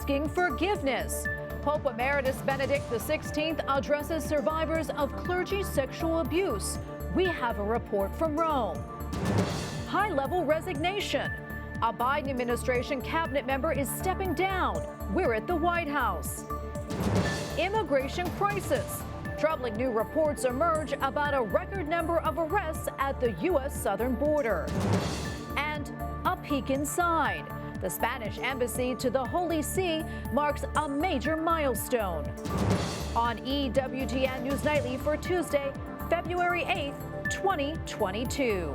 asking forgiveness. Pope Emeritus Benedict XVI addresses survivors of clergy sexual abuse. We have a report from Rome. High-level resignation. A Biden administration cabinet member is stepping down. We're at the White House. Immigration crisis. Troubling new reports emerge about a record number of arrests at the U.S. southern border. And a peek inside. The Spanish embassy to the Holy See marks a major milestone. On EWTN News Nightly for Tuesday, February 8th, 2022.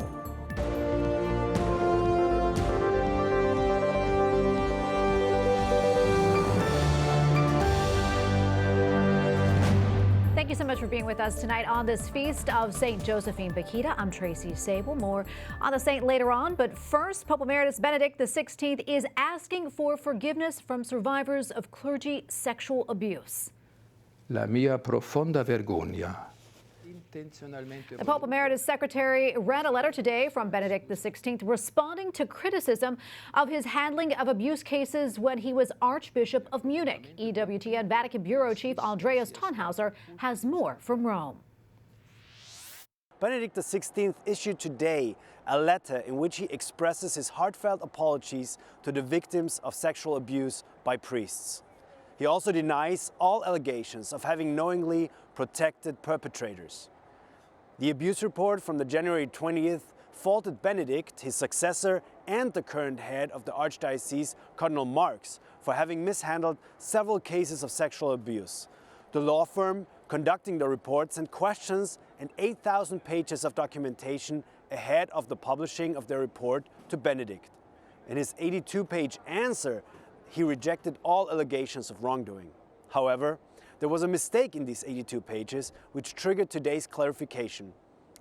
Thank you so much for being with us tonight on this feast of St. Josephine Bakhita. I'm Tracy Sable. More on the saint later on. But first, Pope Emeritus Benedict XVI is asking for forgiveness from survivors of clergy sexual abuse. La mia profonda vergogna. The Pope Emeritus Secretary read a letter today from Benedict XVI responding to criticism of his handling of abuse cases when he was Archbishop of Munich. EWTN Vatican Bureau Chief Andreas Thonhauser has more from Rome. Benedict XVI issued today a letter in which he expresses his heartfelt apologies to the victims of sexual abuse by priests. He also denies all allegations of having knowingly protected perpetrators. The abuse report from the January 20th faulted Benedict, his successor, and the current head of the Archdiocese, Cardinal Marx, for having mishandled several cases of sexual abuse. The law firm conducting the report sent questions and 8,000 pages of documentation ahead of the publishing of their report to Benedict. In his 82-page answer, he rejected all allegations of wrongdoing. However, there was a mistake in these 82 pages which triggered today's clarification.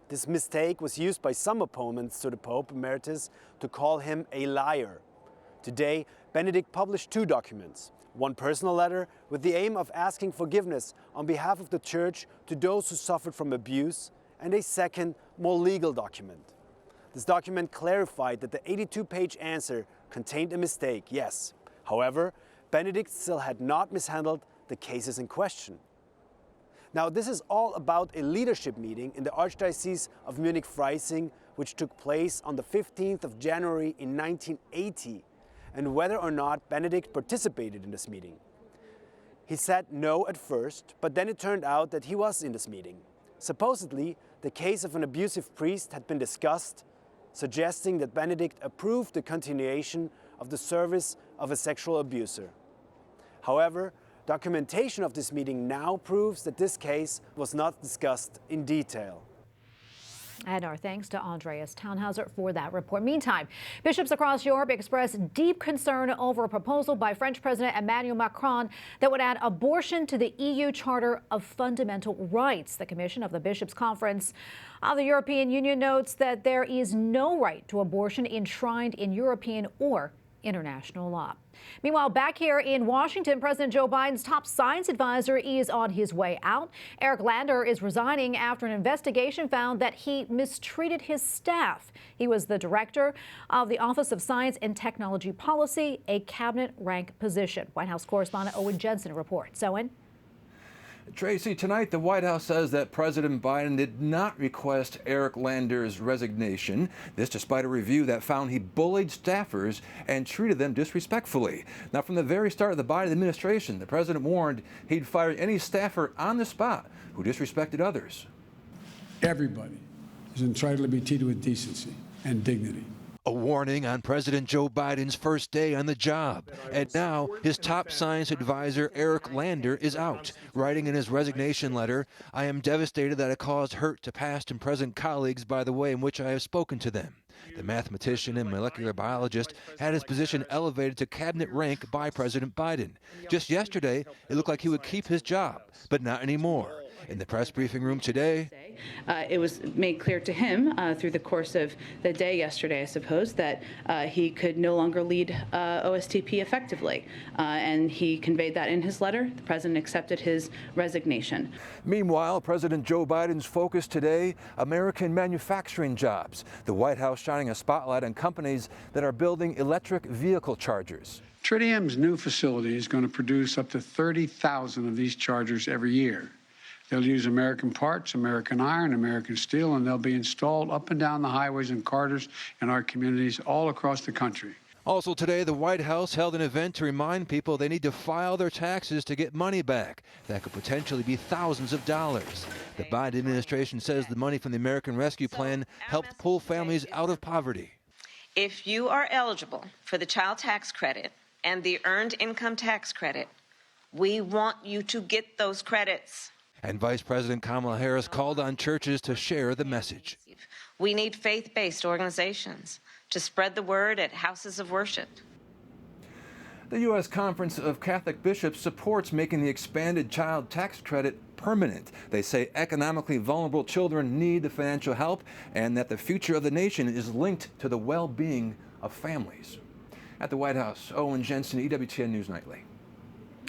This mistake was used by some opponents to the Pope Emeritus to call him a liar. Today, Benedict published two documents. One personal letter with the aim of asking forgiveness on behalf of the Church to those who suffered from abuse, and a second, more legal document. This document clarified that the 82-page answer contained a mistake, yes. However, Benedict still had not mishandled the cases in question. Now, this is all about a leadership meeting in the Archdiocese of Munich-Freising, which took place on the 15th of January in 1980, and whether or not Benedict participated in this meeting. He said no at first, but then it turned out that he was in this meeting. Supposedly, the case of an abusive priest had been discussed, suggesting that Benedict approved the continuation of the service of a sexual abuser. However, documentation of this meeting now proves that this case was not discussed in detail. And our thanks to Andreas Thonhauser for that report. Meantime, bishops across Europe expressed deep concern over a proposal by French President Emmanuel Macron that would add abortion to the EU Charter of Fundamental Rights. The Commission of the Bishops' Conference of the European Union notes that there is no right to abortion enshrined in European or international law. Meanwhile, back here in Washington, President Joe Biden's top science advisor is on his way out. Eric Lander is resigning after an investigation found that he mistreated his staff. He was the director of the Office of Science and Technology Policy, a cabinet rank position. White House correspondent Owen Jensen reports. Owen? Tracy, tonight the White House says that President Biden did not request Eric Lander's resignation. This despite a review that found he bullied staffers and treated them disrespectfully. Now, from the very start of the Biden administration, the president warned he'd fire any staffer on the spot who disrespected others. Everybody is entitled to be treated with decency and dignity. A warning on President Joe Biden's first day on the job. And now his top science advisor, Eric Lander, is out. Writing in his resignation letter, "I am devastated that it caused hurt to past and present colleagues by the way in which I have spoken to them." The mathematician and molecular biologist had his position elevated to cabinet rank by President Biden. Just yesterday, it looked like he would keep his job, but not anymore. In the press briefing room today, it was made clear to him through the course of the day yesterday, I suppose, that he could no longer lead OSTP effectively. And he conveyed that in his letter. The president accepted his resignation. Meanwhile, President Joe Biden's focus today, American manufacturing jobs. The White House shining a spotlight on companies that are building electric vehicle chargers. Tritium's new facility is going to produce up to 30,000 of these chargers every year. They'll use American parts, American iron, American steel, and they'll be installed up and down the highways and corridors in our communities all across the country. Also today, the White House held an event to remind people they need to file their taxes to get money back. That could potentially be thousands of dollars. The Biden administration says the money from the American Rescue Plan helped pull families out of poverty. If you are eligible for the child tax credit and the earned income tax credit, we want you to get those credits. And Vice President Kamala Harris called on churches to share the message. We need faith-based organizations to spread the word at houses of worship. The U.S. Conference of Catholic Bishops supports making the expanded child tax credit permanent. They say economically vulnerable children need the financial help and that the future of the nation is linked to the well-being of families. At the White House, Owen Jensen, EWTN News Nightly.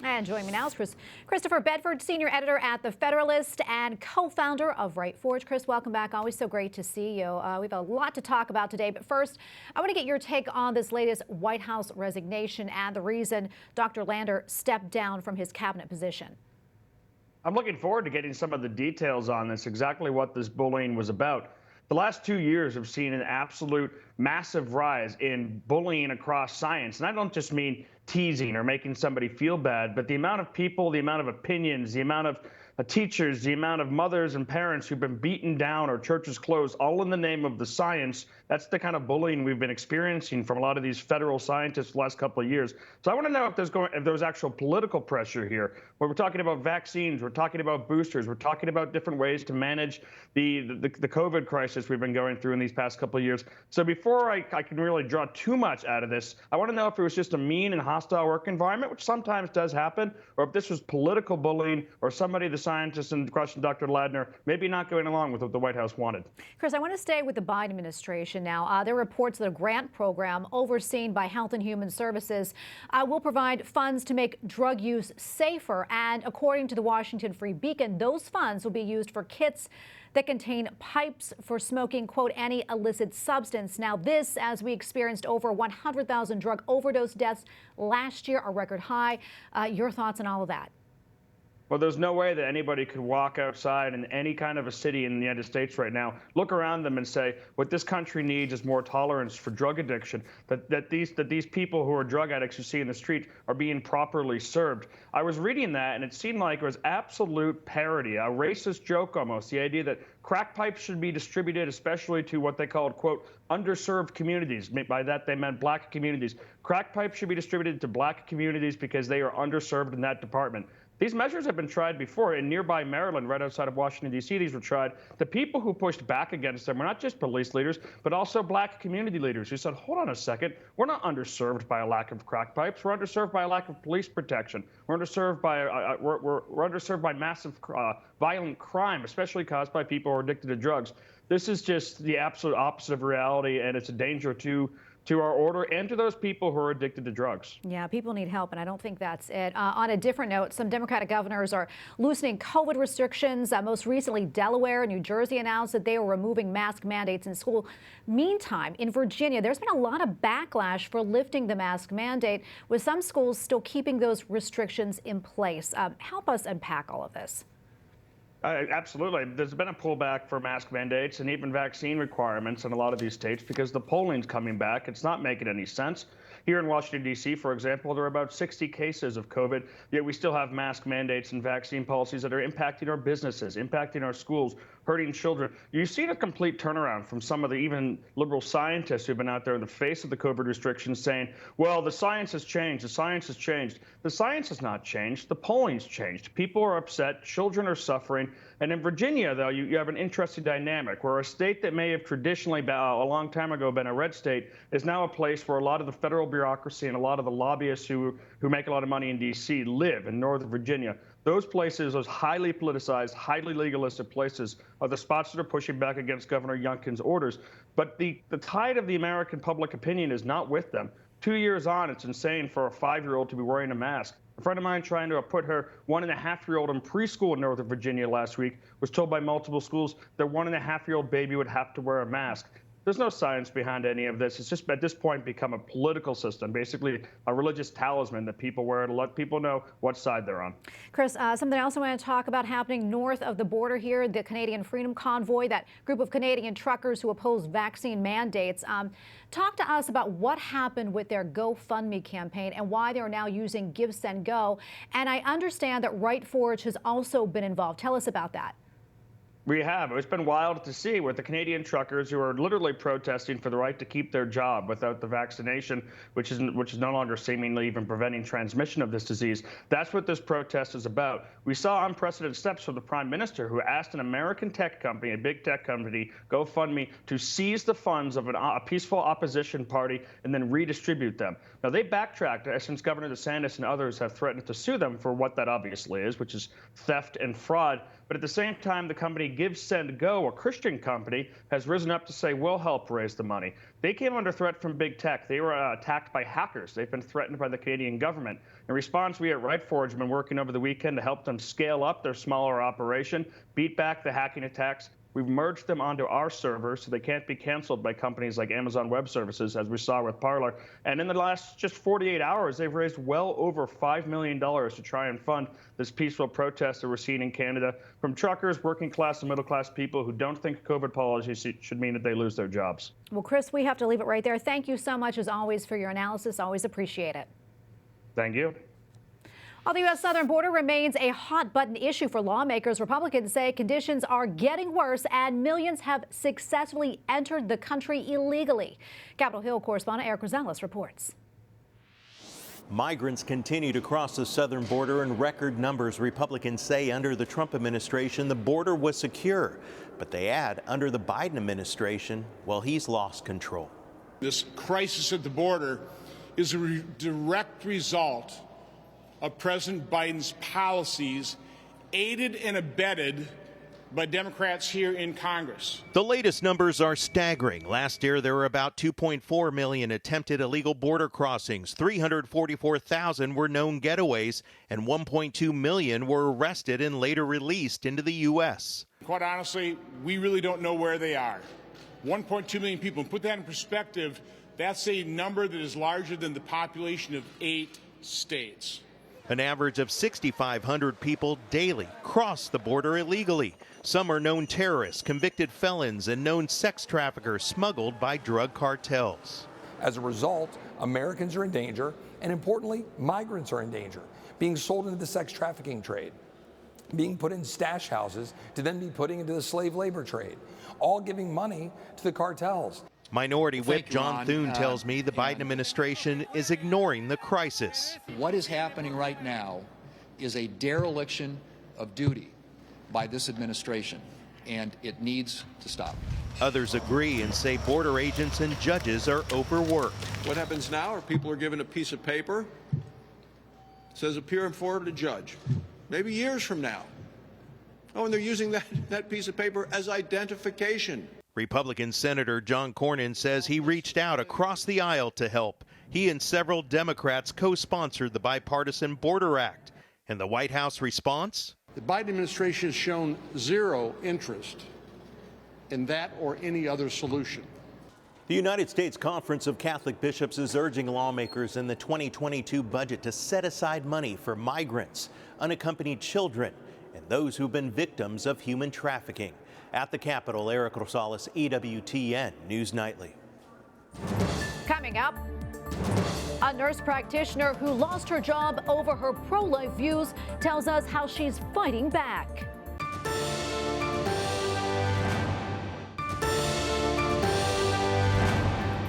And joining me now is Christopher Bedford, senior editor at The Federalist and co-founder of Right Forge. Chris, welcome back. Always so great to see you. We have a lot to talk about today, but first, I want to get your take on this latest White House resignation and the reason Dr. Lander stepped down from his cabinet position. I'm looking forward to getting some of the details on this, exactly what this bullying was about. The last 2 years have seen an absolute massive rise in bullying across science. And I don't just mean teasing or making somebody feel bad, but the amount of people, the amount of opinions, the amount of teachers, the amount of mothers and parents who've been beaten down or churches closed, all in the name of the science. That's the kind of bullying we've been experiencing from a lot of these federal scientists the last couple of years. So I want to know if there's actual political pressure here, where we're talking about vaccines, we're talking about boosters, we're talking about different ways to manage the COVID crisis we've been going through in these past couple of years. So before I can really draw too much out of this, I want to know if it was just a mean and hostile work environment, which sometimes does happen, or if this was political bullying or somebody, the scientist in question, Dr. Ladner, maybe not going along with what the White House wanted. Chris, I want to stay with the Biden administration now. There are reports that a grant program overseen by Health and Human Services will provide funds to make drug use safer. And according to the Washington Free Beacon, those funds will be used for kits that contain pipes for smoking, quote, any illicit substance. Now this, as we experienced over 100,000 drug overdose deaths last year, a record high. Your thoughts on all of that? Well, there's no way that anybody could walk outside in any kind of a city in the United States right now, look around them and say, what this country needs is more tolerance for drug addiction, that these people who are drug addicts you see in the street are being properly served. I was reading that, and it seemed like it was absolute parody, a racist joke almost, the idea that crack pipes should be distributed, especially to what they called, quote, underserved communities. By that, they meant black communities. Crack pipes should be distributed to black communities because they are underserved in that department. These measures have been tried before. In nearby Maryland, right outside of Washington, D.C., these were tried. The people who pushed back against them were not just police leaders, but also black community leaders who said, hold on a second, we're not underserved by a lack of crack pipes. We're underserved by a lack of police protection. We're underserved by, we're underserved by massive violent crime, especially caused by people who are addicted to drugs. This is just the absolute opposite of reality, and it's a danger to our order and to those people who are addicted to drugs. Yeah, people need help, and I don't think that's it. On a different note, some Democratic governors are loosening COVID restrictions. Most recently, Delaware and New Jersey announced that they were removing mask mandates in school. Meantime, in Virginia, there's been a lot of backlash for lifting the mask mandate, with some schools still keeping those restrictions in place. Help us unpack all of this. Absolutely. There's been a pullback for mask mandates and even vaccine requirements in a lot of these states because the polling's coming back. It's not making any sense. Here in Washington, D.C., for example, there are about 60 cases of COVID, yet we still have mask mandates and vaccine policies that are impacting our businesses, impacting our schools, hurting children. You've seen a complete turnaround from some of the even liberal scientists who've been out there in the face of the COVID restrictions saying, well, the science has changed, the science has changed. The science has not changed. The polling's changed. People are upset. Children are suffering. And in Virginia, though, you have an interesting dynamic where a state that may have traditionally, a long time ago, been a red state is now a place where a lot of the federal bureaucracy and a lot of the lobbyists who make a lot of money in D.C. live in Northern Virginia. Those places, those highly politicized, highly legalistic places, are the spots that are pushing back against Governor Youngkin's orders. But the tide of the American public opinion is not with them. 2 years on, it's insane for a 5-year-old to be wearing a mask. A friend of mine trying to put her 1.5-year-old in preschool in Northern Virginia last week was told by multiple schools their 1.5-year-old baby would have to wear a mask. There's no science behind any of this. It's just at this point become a political system, basically a religious talisman that people wear to let people know what side they're on. Chris, something else I want to talk about happening north of the border here, the Canadian Freedom Convoy, that group of Canadian truckers who oppose vaccine mandates. Talk to us about what happened with their GoFundMe campaign and why they're now using Give, Send, Go. And I understand that Right Forge has also been involved. Tell us about that. We have. It's been wild to see with the Canadian truckers who are literally protesting for the right to keep their job without the vaccination, which is no longer seemingly even preventing transmission of this disease. That's what this protest is about. We saw unprecedented steps from the Prime Minister, who asked an American tech company, a big tech company, GoFundMe, to seize the funds of a peaceful opposition party and then redistribute them. Now, they backtracked since Governor DeSantis and others have threatened to sue them for what that obviously is, which is theft and fraud. But at the same time, the company Give, Send, Go, a Christian company, has risen up to say we'll help raise the money. They came under threat from big tech. They were attacked by hackers. They've been threatened by the Canadian government. In response, we at Right Forge have been working over the weekend to help them scale up their smaller operation, beat back the hacking attacks. We've merged them onto our servers so they can't be canceled by companies like Amazon Web Services, as we saw with Parler. And in the last just 48 hours, they've raised well over $5 million to try and fund this peaceful protest that we're seeing in Canada from truckers, working class and middle class people who don't think COVID policies should mean that they lose their jobs. Well, Chris, we have to leave it right there. Thank you so much, as always, for your analysis. Always appreciate it. Thank you. While the U.S. southern border remains a hot-button issue for lawmakers, Republicans say conditions are getting worse and millions have successfully entered the country illegally. Capitol Hill correspondent Eric Rosales reports. Migrants continue to cross the southern border in record numbers. Republicans say under the Trump administration, the border was secure. But they add, under the Biden administration, well, he's lost control. This crisis at the border is a direct result of President Biden's policies, aided and abetted by Democrats here in Congress. The latest numbers are staggering. Last year, there were about 2.4 million attempted illegal border crossings. 344,000 were known getaways, and 1.2 million were arrested and later released into the U.S. Quite honestly, we really don't know where they are. 1.2 million people. And put that in perspective, that's a number that is larger than the population of 8 states. An average of 6,500 people daily cross the border illegally. Some are known terrorists, convicted felons, and known sex traffickers smuggled by drug cartels. As a result, Americans are in danger, and importantly, migrants are in danger, being sold into the sex trafficking trade, being put in stash houses to then be put into the slave labor trade, all giving money to the cartels. Minority Whip John Thune tells me the Biden administration is ignoring the crisis. What is happening right now is a dereliction of duty by this administration, and it needs to stop. Others agree and say border agents and judges are overworked. What happens now are people are given a piece of paper, says appear before the judge, maybe years from now. Oh, and they're using that piece of paper as identification. Republican Senator John Cornyn says he reached out across the aisle to help. He and several Democrats co-sponsored the Bipartisan Border Act. And the White House response? The Biden administration has shown zero interest in that or any other solution. The United States Conference of Catholic Bishops is urging lawmakers in the 2022 budget to set aside money for migrants, unaccompanied children, and those who've been victims of human trafficking. At the Capitol, Eric Rosales, EWTN News Nightly. Coming up, a nurse practitioner who lost her job over her pro-life views tells us how she's fighting back.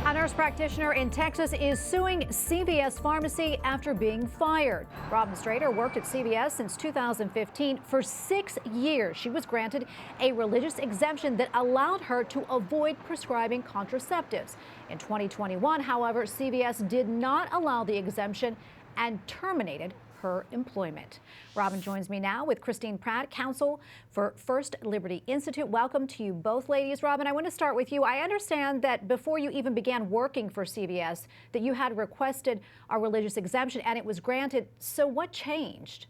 On nurse practitioner in Texas is suing CVS Pharmacy after being fired. Robyn Strader worked at CVS since 2015. For 6 years, she was granted a religious exemption that allowed her to avoid prescribing contraceptives. In 2021, however, CVS did not allow the exemption and terminated her employment. Robyn joins me now with Christine Pratt, counsel for First Liberty Institute. Welcome to you both, ladies. Robyn, I want to start with you. I understand that before you even began working for CVS, that you had requested a religious exemption and it was granted. So what changed?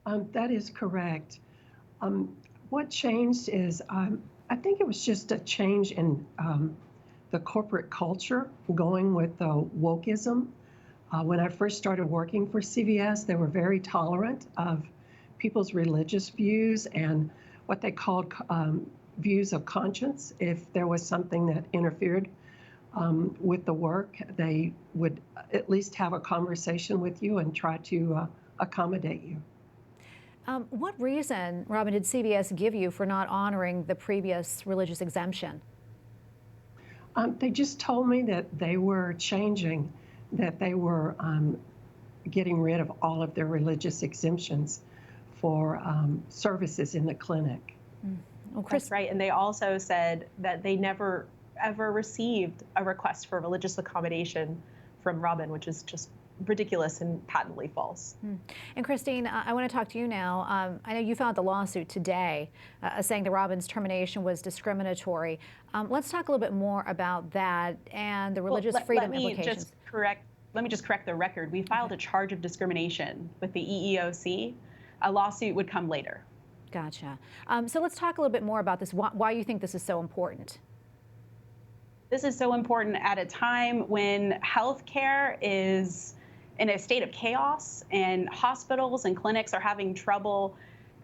That is correct. What changed is I think it was just a change in the corporate culture going with wokeism. When I first started working for CVS, they were very tolerant of people's religious views and what they called views of conscience. If there was something that interfered with the work, they would at least have a conversation with you and try to accommodate you. What reason, Robyn, did CVS give you for not honoring the previous religious exemption? They just told me that they were changing, that they were getting rid of all of their religious exemptions for services in the clinic. Well, That's right. And they also said that they never, ever received a request for religious accommodation from Robyn, which is just ridiculous and patently false. And Christine, I want to talk to you now. I know you filed the lawsuit today saying that Robyn's termination was discriminatory. Let's talk a little bit more about that and the religious freedom implications. Let me just correct the record. We filed a charge of discrimination with the EEOC. A lawsuit would come later. Gotcha. So let's talk a little bit more about this, why you think this is so important. This is so important at a time when healthcare is in a state of chaos and hospitals and clinics are having trouble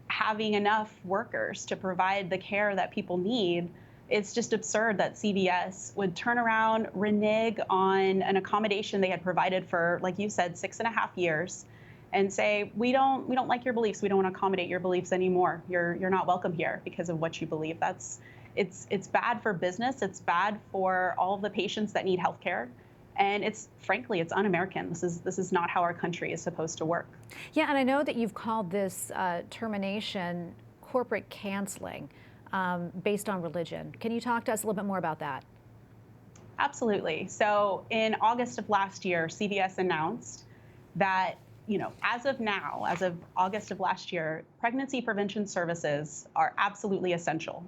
having enough workers to provide the care that people need. It's just absurd that CVS would turn around, renege on an accommodation they had provided for, like you said, 6.5 years, and say, we don't like your beliefs. We don't want to accommodate your beliefs anymore. You're not welcome here because of what you believe. It's bad for business. It's bad for all of the patients that need health care. And frankly, it's un-American. This is not how our country is supposed to work. Yeah, and I know that you've called this termination corporate canceling based on religion. Can you talk to us a little bit more about that? Absolutely. So in August of last year, CVS announced that, as of August of last year, pregnancy prevention services are absolutely essential.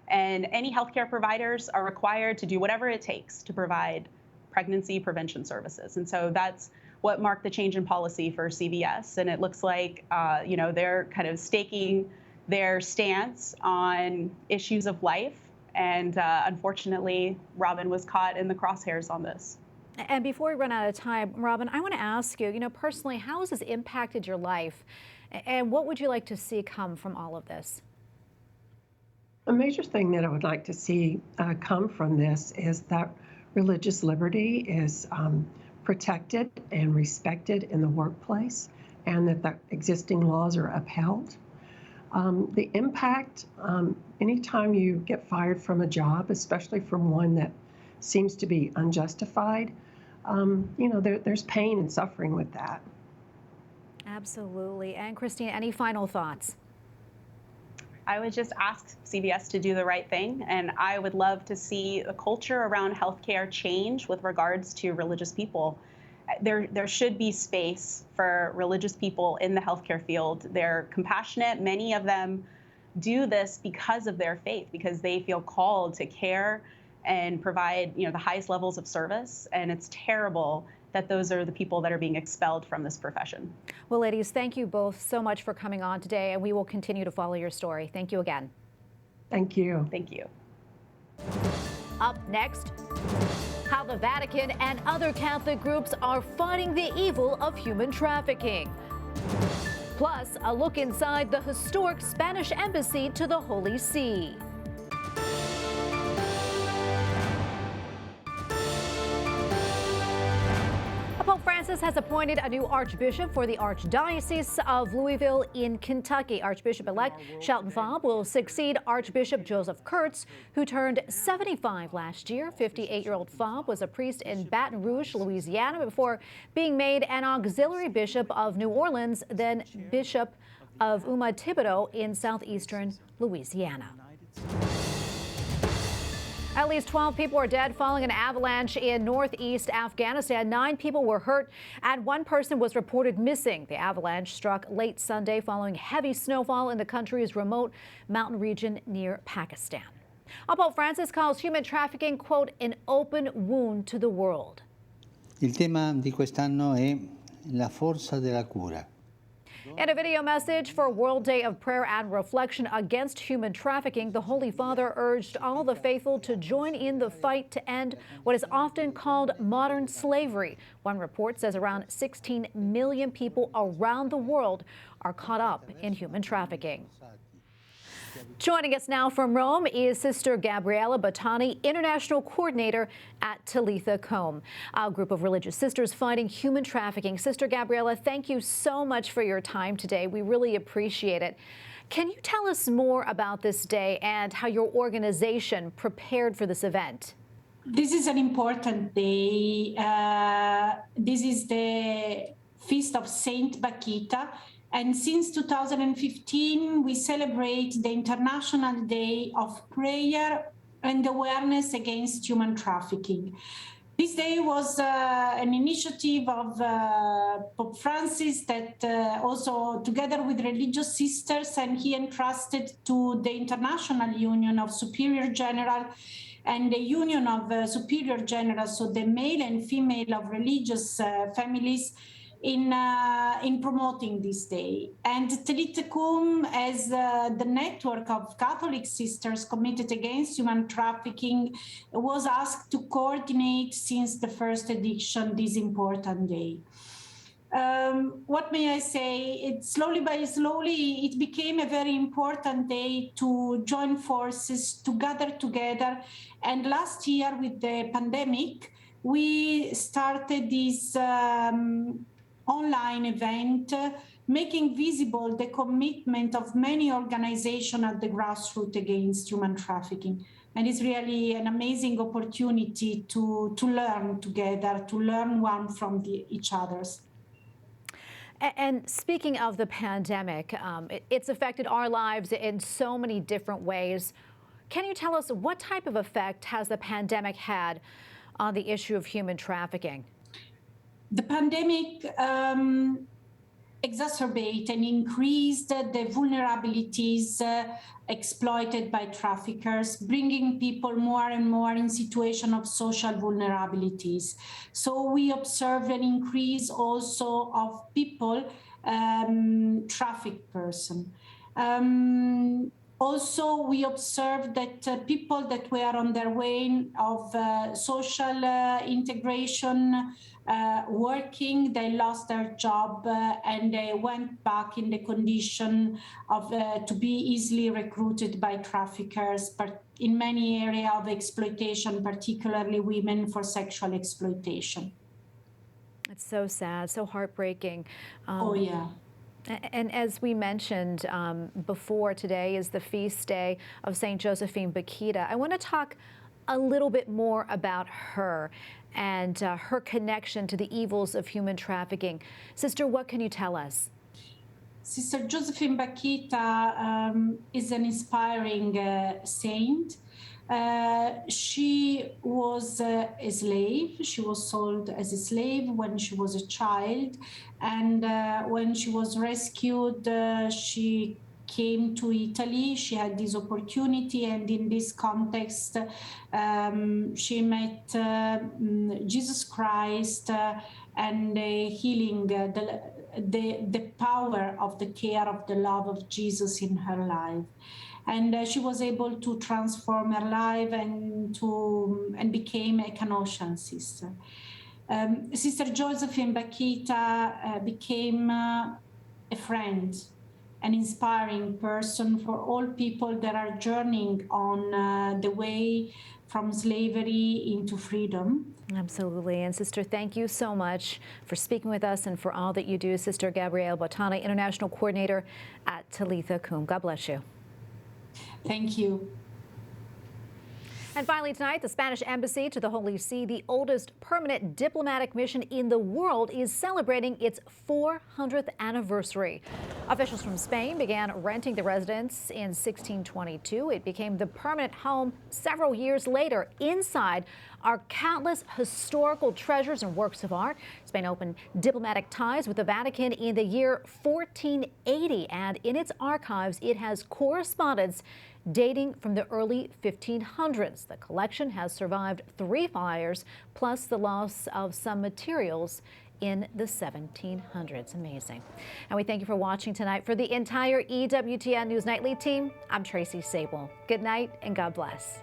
And any healthcare providers are required to do whatever it takes to provide pregnancy prevention services. And so that's what marked the change in policy for CVS. And it looks like, they're kind of staking their stance on issues of life. And unfortunately, Robyn was caught in the crosshairs on this. And before we run out of time, Robyn, I want to ask you, personally, how has this impacted your life? And what would you like to see come from all of this? A major thing that I would like to see come from this is that religious liberty is protected and respected in the workplace, and that the existing laws are upheld. The impact, anytime you get fired from a job, especially from one that seems to be unjustified, there's pain and suffering with that. Absolutely. And Christine, any final thoughts? I would just ask CVS to do the right thing, and I would love to see the culture around healthcare change with regards to religious people. There should be space for religious people in the healthcare field. They're compassionate. Many of them do this because of their faith, because they feel called to care and provide, the highest levels of service. And it's terrible that those are the people that are being expelled from this profession. Well, ladies, thank you both so much for coming on today, and we will continue to follow your story. Thank you again. Thank you. Thank you. Up next, how the Vatican and other Catholic groups are fighting the evil of human trafficking. Plus, a look inside the historic Spanish embassy to the Holy See. Pope Francis Francis has appointed a new archbishop for the Archdiocese of Louisville in Kentucky. Archbishop-elect Shelton Faub will succeed Archbishop Joseph Kurtz, who turned 75 last year. 58-year-old Faub was a priest in Baton Rouge, Louisiana, before being made an auxiliary bishop of New Orleans, then bishop of Uma Thibodeau in southeastern Louisiana. At least 12 people are dead following an avalanche in northeast Afghanistan. 9 people were hurt and 1 person was reported missing. The avalanche struck late Sunday following heavy snowfall in the country's remote mountain region near Pakistan. Pope Francis calls human trafficking, quote, an open wound to the world. Il tema di quest'anno è la forza della cura. In a video message for World Day of Prayer and Reflection against human trafficking, the Holy Father urged all the faithful to join in the fight to end what is often called modern slavery. One report says around 16 million people around the world are caught up in human trafficking. Joining us now from Rome is Sister Gabriella Bottani, International Coordinator at Talitha Kum, a group of religious sisters fighting human trafficking. Sister Gabriella, thank you so much for your time today. We really appreciate it. Can you tell us more about this day and how your organization prepared for this event? This is an important day. This is the Feast of Saint Bakita. And since 2015, we celebrate the International Day of Prayer and Awareness Against Human Trafficking. This day was an initiative of Pope Francis that also, together with religious sisters, and he entrusted to the International Union of Superior General and the Union of Superior Generals, so the male and female of religious families, in promoting this day. And Talitha Kum, as the network of Catholic sisters committed against human trafficking, was asked to coordinate since the first edition this important day. What may I say? Slowly by slowly, it became a very important day to join forces, to gather together. And last year, with the pandemic, we started this online event, making visible the commitment of many organizations at the grassroots against human trafficking. And it's really an amazing opportunity to learn together, to learn one from each other's. And speaking of the pandemic, it's affected our lives in so many different ways. Can you tell us what type of effect has the pandemic had on the issue of human trafficking? The pandemic exacerbated and increased the vulnerabilities exploited by traffickers, bringing people more and more in situation of social vulnerabilities. So we observed an increase also of people, trafficked person. Also, we observed that people that were on their way of social integration, working, they lost their job and they went back in the condition of to be easily recruited by traffickers, but in many areas of exploitation, particularly women, for sexual exploitation. It's so sad, so heartbreaking. Oh, yeah. And as we mentioned before, today is the feast day of St. Josephine Bakita. I want to talk a little bit more about her and her connection to the evils of human trafficking. Sister, what can you tell us? Sister Josephine Bakita is an inspiring saint. She was a slave. She was sold as a slave when she was a child. And when she was rescued, she came to Italy. She had this opportunity. And in this context, she met Jesus Christ and the healing, the power of the care of the love of Jesus in her life. And she was able to transform her life and became a Canossian sister. Sister Josephine Bakita became a friend, an inspiring person for all people that are journeying on the way from slavery into freedom. Absolutely. And Sister, thank you so much for speaking with us and for all that you do. Sister Gabriella Bottani, International Coordinator at Talitha Kum. God bless you. Thank you. And finally tonight, the Spanish Embassy to the Holy See, the oldest permanent diplomatic mission in the world, is celebrating its 400th anniversary. Officials from Spain began renting the residence in 1622. It became the permanent home several years later. Inside are countless historical treasures and works of art. Spain opened diplomatic ties with the Vatican in the year 1480, and in its archives, it has correspondence dating from the early 1500s. The collection has survived 3 fires, plus the loss of some materials in the 1700s. Amazing. And we thank you for watching tonight. For the entire EWTN News Nightly team, I'm Tracy Sable. Good night and God bless.